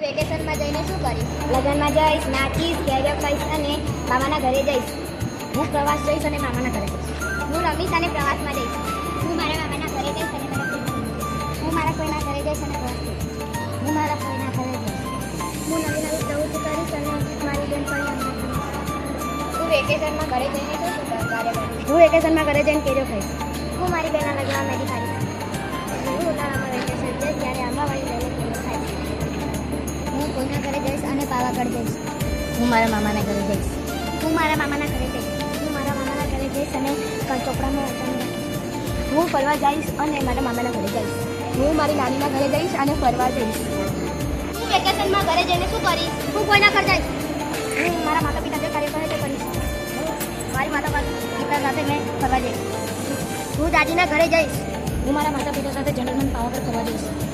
વેકેશનમાં જઈને શું કરીશ? લગ્નમાં જઈશ, નાચીશ, કેરીઓ ખાઈશ અને મામાના ઘરે જઈશ. હું પ્રવાસ જઈશ અને મામાના ઘરે જઈશ. હું રમીશ અને પ્રવાસમાં જઈશ. હું મારા મામાના ઘરે જઈશ અને હું મારા કોઈના ઘરે જઈશ અને પ્રવાસ જઈશ. હું મારા કોઈના ઘરે જઈશ. હું નવી નવી પ્રવૃત્તિ કરીશ અને મારી બેનપણીઓ તું વેકેશનમાં ઘરે જઈને શું કાર્ય કરીશ? હું વેકેશનમાં ઘરે જઈને કેરીઓ ખાઈશ. હું મારી બહેનના લગ્નમાં મેગી ખાઈશ. હું ઉનાળામાં વેકેશન છે ત્યારે આંબાવાળી લઈને કેરીઓ ખાઈશ. હું કોઈના ઘરે જઈશ અને પાવાગઢ જઈશ. હું મારા મામાના ઘરે જઈશ. હું મારા મામાના ઘરે જઈશ. હું મારા મામાના ઘરે જઈશ અને ચોપડામાં વાંચવાનું રાખીશ. હું ફરવા જઈશ અને મારા મામાના ઘરે જઈશ. હું મારી નાનીના ઘરે જઈશ અને ફરવા જઈશ. હું વેકેશનમાં ઘરે જઈને શું કરીશ? હું કોઈના ઘરે જઈશ. હું મારા માતા પિતા જે કાર્ય કરે તે કરીશ. મારી માતા પિતા સાથે મેં ફરવા જઈશ. હું દાદીના ઘરે જઈશ. હું મારા માતા પિતા સાથે જનરલમાં પાવાગઢ ફરવા જઈશ.